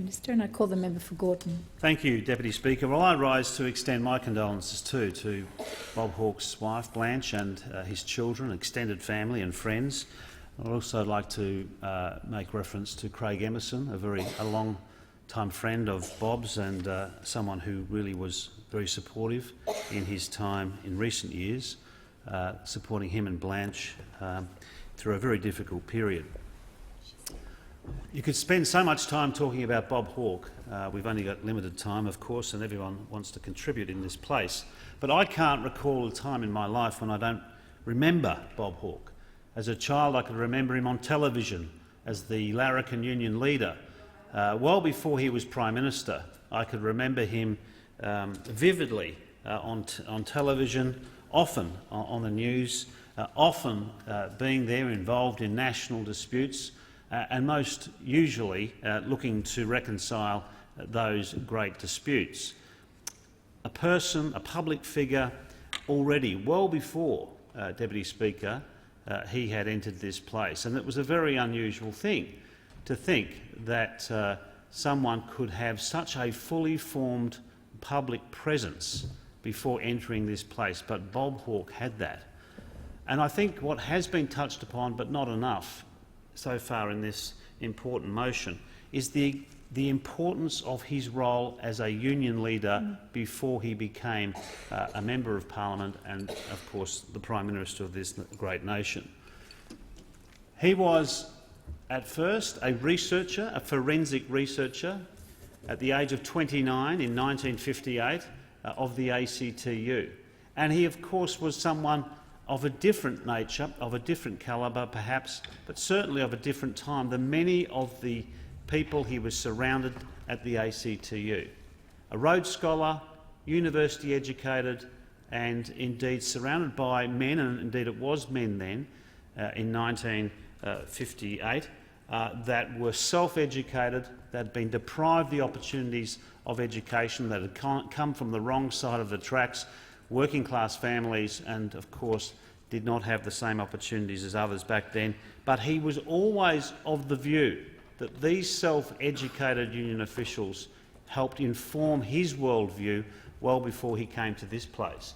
Minister, and I call the member for Gorton. Thank you, Deputy Speaker. Well, I rise to extend my condolences too to Bob Hawke's wife, Blanche, and his children, extended family and friends. I'd also like to make reference to Craig Emerson, a long-time friend of Bob's and someone who really was very supportive in his time in recent years, supporting him and Blanche through a very difficult period. You could spend so much time talking about Bob Hawke. We've only got limited time, of course, and everyone wants to contribute in this place. But I can't recall a time in my life when I don't remember Bob Hawke. As a child, I could remember him on television as the Larrikin Union leader. Well before he was Prime Minister, I could remember him vividly on television, often on the news, often being there involved in national disputes, and most usually looking to reconcile those great disputes. A person, a public figure, already well before Deputy Speaker, he had entered this place, and it was a very unusual thing to think that someone could have such a fully formed public presence before entering this place, but Bob Hawke had that. And I think what has been touched upon, but not enough so far in this important motion, is the importance of his role as a union leader before he became a Member of Parliament and, of course, the Prime Minister of this great nation. He was, at first, a researcher, a forensic researcher, at the age of 29 in 1958 of the ACTU. And he, of course, was someone of a different nature, of a different calibre perhaps, but certainly of a different time than many of the people he was surrounded at the ACTU. A Rhodes Scholar, university educated, and indeed surrounded by men, and indeed it was men then, in 1958, that were self-educated, that had been deprived the opportunities of education, that had come from the wrong side of the tracks, working-class families, and of course did not have the same opportunities as others back then. But he was always of the view that these self-educated union officials helped inform his worldview well before he came to this place.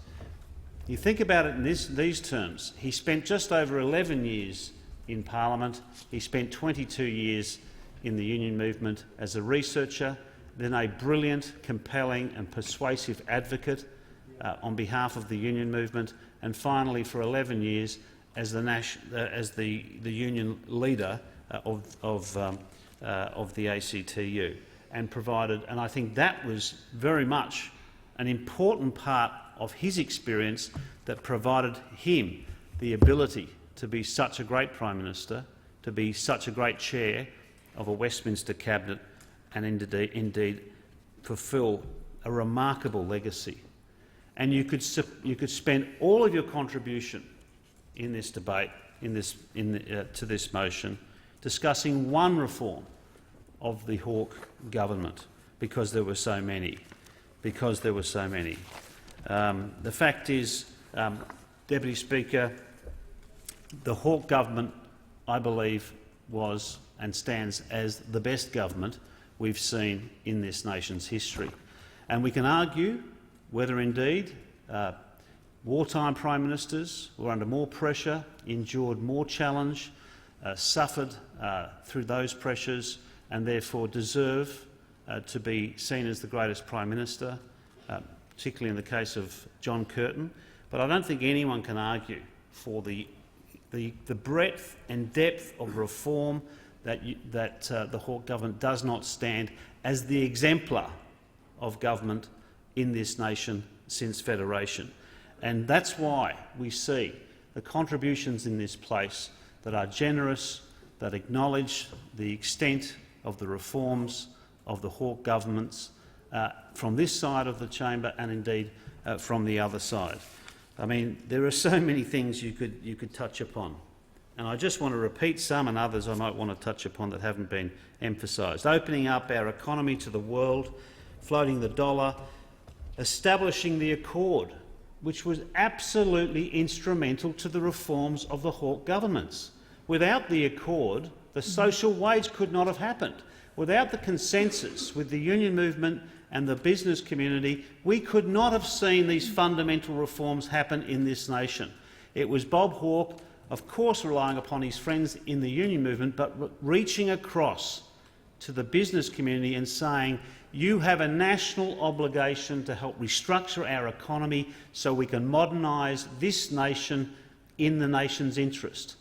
You think about it in these terms. He spent just over 11 years in Parliament. He spent 22 years in the union movement as a researcher, then a brilliant, compelling and persuasive advocate on behalf of the union movement, and finally for 11 years as the union leader of the ACTU, and provided, and I think that was very much an important part of his experience that provided him the ability to be such a great Prime Minister, to be such a great chair of a Westminster cabinet, and indeed fulfil a remarkable legacy. And you could spend all of your contribution in this debate, to this motion, discussing one reform of the Hawke government, because there were so many. The fact is, Deputy Speaker, the Hawke government, I believe, was and stands as the best government we've seen in this nation's history. And we can argue whether indeed wartime Prime Ministers were under more pressure, endured more challenge, suffered through those pressures, and therefore deserve to be seen as the greatest Prime Minister, particularly in the case of John Curtin. But I don't think anyone can argue for the breadth and depth of reform that the Hawke government does not stand as the exemplar of government in this nation since Federation. And that's why we see the contributions in this place that are generous, that acknowledge the extent of the reforms of the Hawke governments from this side of the chamber and indeed from the other side. I mean, there are so many things you could touch upon, and I just want to repeat some, and others I might want to touch upon that haven't been emphasised. Opening up our economy to the world, floating the dollar, establishing the Accord, which was absolutely instrumental to the reforms of the Hawke governments. Without the Accord, the social wage could not have happened. without the consensus with the union movement and the business community, we could not have seen these fundamental reforms happen in this nation. It was Bob Hawke, of course relying upon his friends in the union movement, but reaching across to the business community and saying, you have a national obligation to help restructure our economy so we can modernise this nation in the nation's interest.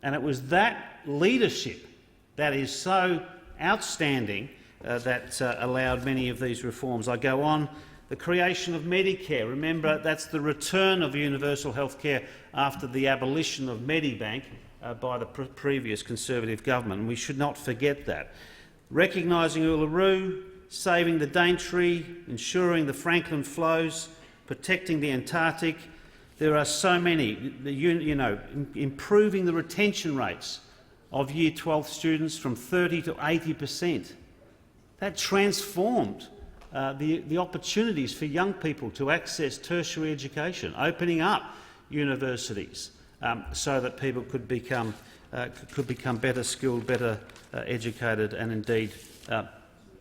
And it was that leadership that is so outstanding that allowed many of these reforms. I go on, the creation of Medicare. Remember, that's the return of universal health care after the abolition of Medibank by the previous Conservative government, and we should not forget that. Recognising Uluru, saving the Daintree, ensuring the Franklin flows, protecting the Antarctic. There are so many, improving the retention rates of Year 12 students from 30 to 80%. That transformed the opportunities for young people to access tertiary education, opening up universities so that people could become better skilled, better educated, and indeed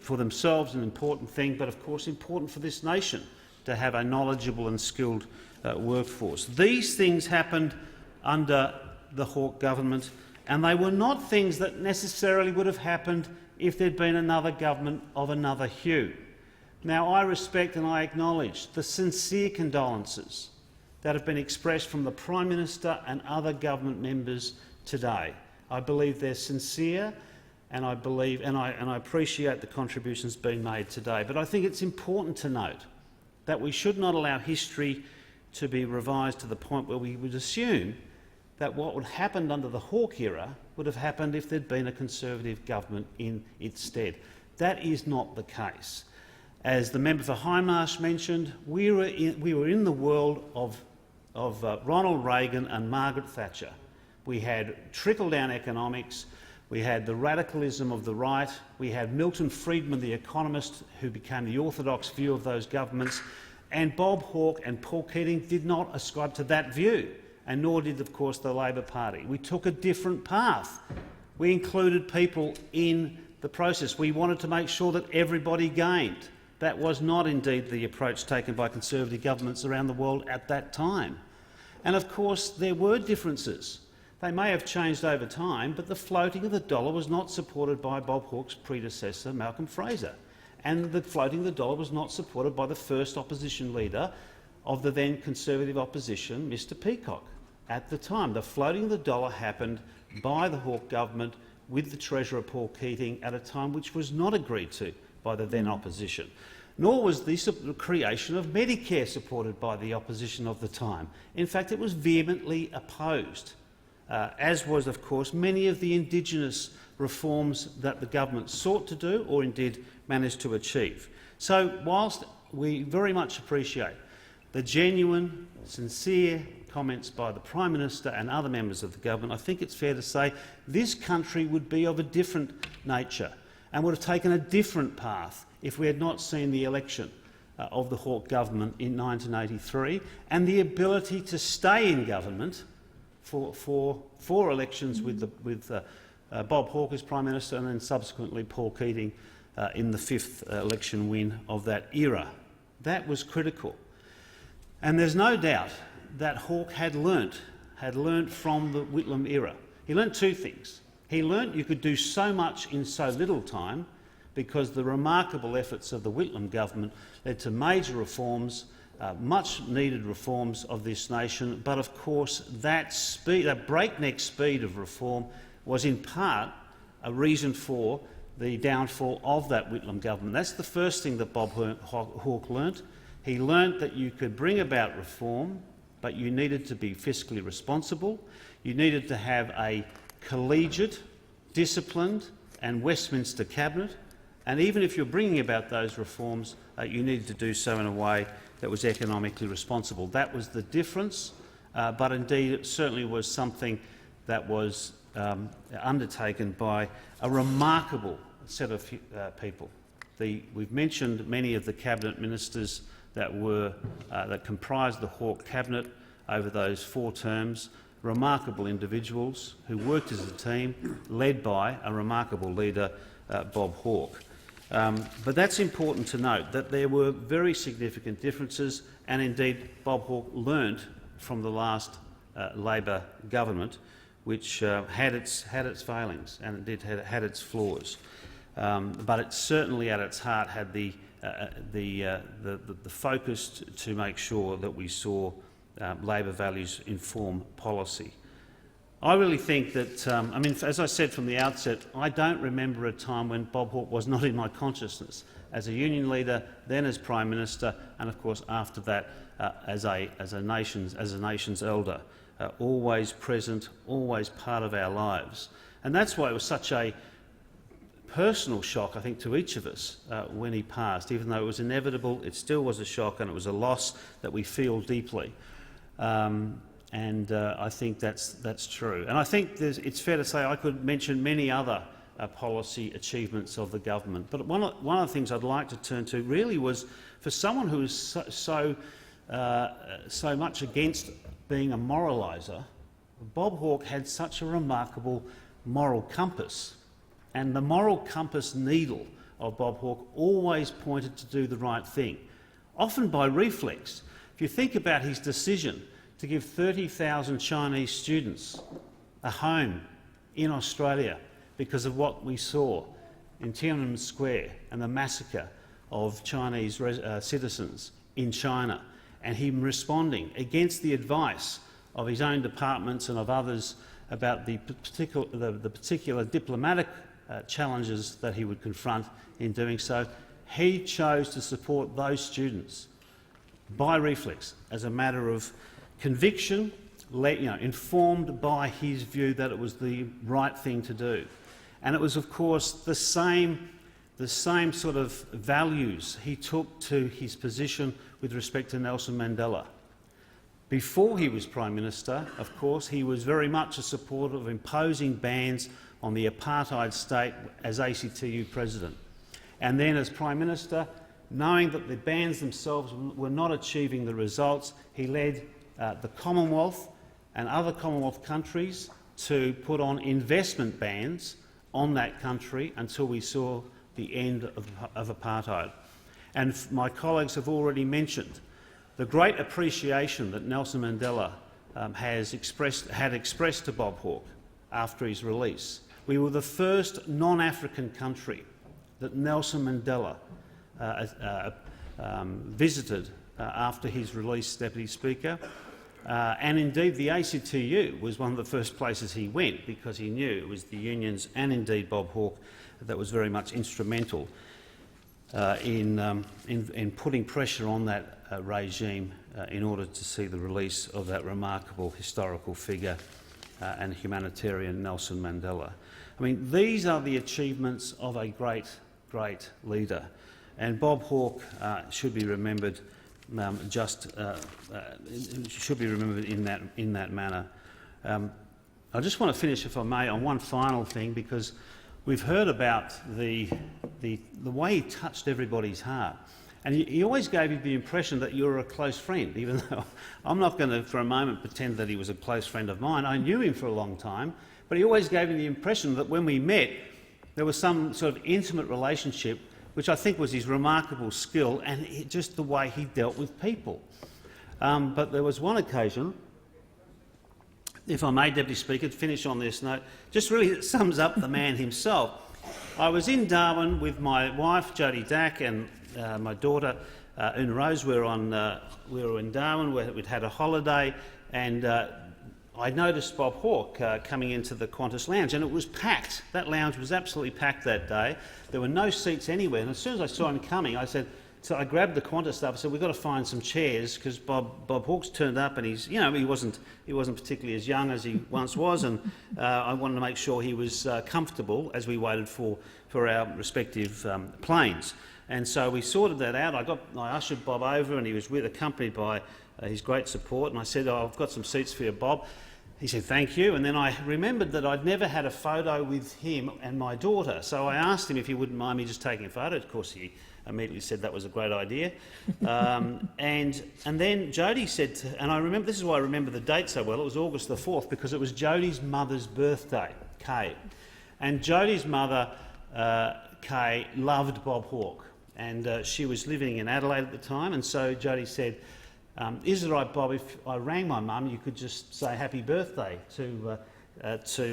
for themselves an important thing, but of course important for this nation to have a knowledgeable and skilled workforce. These things happened under the Hawke government, and they were not things that necessarily would have happened if there'd been another government of another hue. Now, I respect and I acknowledge the sincere condolences that have been expressed from the Prime Minister and other government members today. I believe they're sincere, and I appreciate the contributions being made today. But I think it's important to note that we should not allow history to be revised to the point where we would assume that what would have happened under the Hawke era would have happened if there'd been a Conservative government in its stead. That is not the case. As the member for Hindmarsh mentioned, we were in the world of Ronald Reagan and Margaret Thatcher. We had trickle-down economics, we had the radicalism of the right, we had Milton Friedman, the economist, who became the orthodox view of those governments, and Bob Hawke and Paul Keating did not ascribe to that view, and nor did, of course, the Labor Party. We took a different path. We included people in the process. We wanted to make sure that everybody gained. That was not indeed the approach taken by Conservative governments around the world at that time. And of course there were differences. They may have changed over time, but the floating of the dollar was not supported by Bob Hawke's predecessor, Malcolm Fraser. And the floating of the dollar was not supported by the first opposition leader of the then Conservative opposition, Mr Peacock. At the time, the floating of the dollar happened by the Hawke government with the Treasurer Paul Keating at a time which was not agreed to by the then opposition. Nor was the creation of Medicare supported by the opposition of the time. In fact, it was vehemently opposed, as was, of course, many of the Indigenous reforms that the government sought to do or indeed managed to achieve. So whilst we very much appreciate the genuine, sincere comments by the Prime Minister and other members of the government, I think it's fair to say this country would be of a different nature and would have taken a different path if we had not seen the election of the Hawke government in 1983 and the ability to stay in government for four elections with Bob Hawke as Prime Minister and then subsequently Paul Keating in the fifth election win of that era. That was critical. And there's no doubt that Hawke had learnt from the Whitlam era. He learnt two things. He learnt you could do so much in so little time because the remarkable efforts of the Whitlam government led to major reforms, much-needed reforms of this nation, but of course that breakneck speed of reform was in part a reason for the downfall of that Whitlam government. That's the first thing that Bob Hawke learnt. He learnt that you could bring about reform, but you needed to be fiscally responsible. You needed to have a collegiate, disciplined and Westminster cabinet, and even if you're bringing about those reforms, you needed to do so in a way that was economically responsible. That was the difference, but indeed it certainly was something that was undertaken by a remarkable set of people. We've mentioned many of the cabinet ministers that comprised the Hawke cabinet over those 4 terms, remarkable individuals who worked as a team, led by a remarkable leader, Bob Hawke. But that's important to note, that there were very significant differences, and indeed Bob Hawke learnt from the last Labor government, which had its failings and indeed had its flaws. But it certainly at its heart had the focus to make sure that we saw Labor values inform policy. I really think that, I mean, as I said from the outset, I don't remember a time when Bob Hawke was not in my consciousness as a union leader, then as Prime Minister, and of course after that as a nation's elder, always present, always part of our lives. And that's why it was such a personal shock, I think, to each of us when he passed. Even though it was inevitable, it still was a shock, and it was a loss that we feel deeply. I think that's true. And I think it's fair to say I could mention many other policy achievements of the government. But one of the things I'd like to turn to really was, for someone who is so much against being a moraliser, Bob Hawke had such a remarkable moral compass. And the moral compass needle of Bob Hawke always pointed to do the right thing, often by reflex. If you think about his decision to give 30,000 Chinese students a home in Australia because of what we saw in Tiananmen Square and the massacre of Chinese citizens in China, and him responding against the advice of his own departments and of others about the particular diplomatic challenges that he would confront in doing so, he chose to support those students by reflex, as a matter of conviction, informed by his view that it was the right thing to do. And it was, of course, the same sort of values he took to his position with respect to Nelson Mandela. Before he was Prime Minister, of course, he was very much a supporter of imposing bans on the apartheid state as ACTU President. And then as Prime Minister, knowing that the bans themselves were not achieving the results, he led the Commonwealth and other Commonwealth countries to put on investment bans on that country until we saw the end of apartheid. And my colleagues have already mentioned the great appreciation that Nelson Mandela had expressed to Bob Hawke after his release. We were the first non-African country that Nelson Mandela visited after his release, Deputy Speaker. And indeed the ACTU was one of the first places he went, because he knew it was the unions and indeed Bob Hawke that was very much instrumental in putting pressure on that regime in order to see the release of that remarkable historical figure and humanitarian Nelson Mandela. I mean, these are the achievements of a great leader, and Bob Hawke should be remembered in that manner. I just want to finish, if I may, on one final thing, because we've heard about the way he touched everybody's heart. And he always gave you the impression that you were a close friend, even though I'm not going to for a moment pretend that he was a close friend of mine. I knew him for a long time, but he always gave me the impression that when we met, there was some sort of intimate relationship, which I think was his remarkable skill and just the way he dealt with people. But there was one occasion, if I may, Deputy Speaker, to finish on this note, just really it sums up the man himself. I was in Darwin with my wife, Jodie Dack, and my daughter, Una Rose. We were in Darwin, we'd had a holiday, and I noticed Bob Hawke coming into the Qantas lounge, and it was packed. That lounge was absolutely packed that day. There were no seats anywhere, and as soon as I saw him coming, so I grabbed the Qantas stuff and said, we've got to find some chairs, because Bob Hawke's turned up, and he wasn't particularly as young as he once was, and I wanted to make sure he was comfortable as we waited for our respective planes. And so we sorted that out. I ushered Bob over, and he was accompanied by his great support, and I said, I've got some seats for you, Bob. He said, thank you. And then I remembered that I'd never had a photo with him and my daughter, so I asked him if he wouldn't mind me just taking a photo. Of course, he immediately said that was a great idea. And then Jodie said, and I remember, this is why I remember the date so well, it was August the 4th, because it was Jodie's mother's birthday, Kay. And Jodie's mother Kay loved Bob Hawke, and she was living in Adelaide at the time, and so Jodie said, is it right, Bob, if I rang my mum, you could just say happy birthday to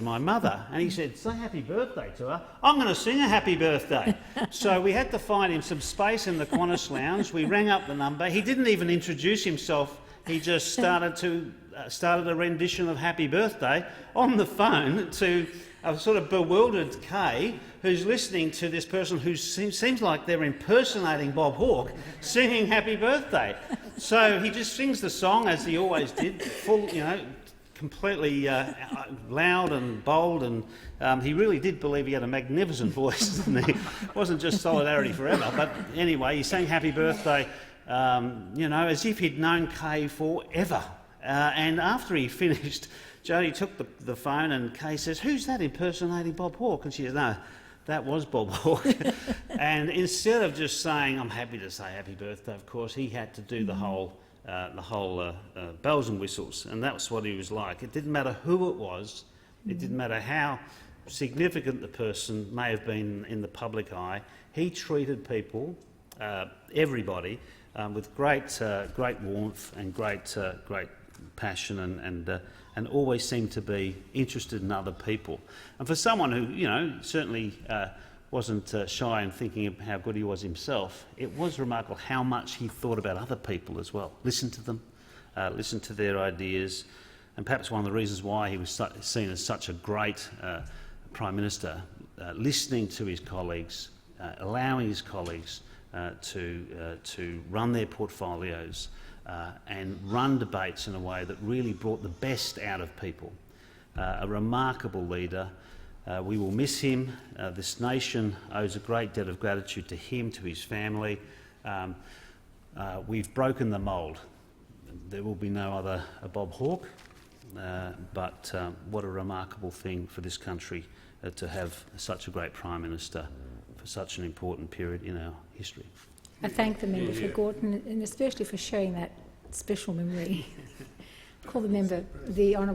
my mother? And he said, say happy birthday to her. I'm going to sing a happy birthday. So we had to find him some space in the Qantas lounge. We rang up the number. He didn't even introduce himself. He just started a rendition of Happy Birthday on the phone to a sort of bewildered Kay, who's listening to this person who seems like they're impersonating Bob Hawke, singing Happy Birthday. So he just sings the song as he always did, full, completely loud and bold, and he really did believe he had a magnificent voice, didn't he? It wasn't just Solidarity Forever, but anyway, he sang Happy Birthday, as if he'd known Kay forever. And after he finished, Jodie took the phone and Kay says, who's that impersonating Bob Hawke? And she says, no, that was Bob Hawke. And instead of just saying, I'm happy to say happy birthday, of course, he had to do the whole bells and whistles, and that's what he was like. It didn't matter who it was, it didn't matter how significant the person may have been in the public eye. He treated people, everybody, with great warmth and great passion, and always seemed to be interested in other people. And for someone who, certainly wasn't shy in thinking of how good he was himself, it was remarkable how much he thought about other people as well. Listened to them, listened to their ideas, and perhaps one of the reasons why he was seen as such a great Prime Minister, listening to his colleagues, allowing his colleagues to run their portfolios and run debates in a way that really brought the best out of people. A remarkable leader. We will miss him. This nation owes a great debt of gratitude to him, to his family. We've broken the mould. There will be no other Bob Hawke, but what a remarkable thing for this country to have such a great Prime Minister for such an important period in our history. I thank the member for Gorton, and especially for sharing that special memory. Call the member, the Honourable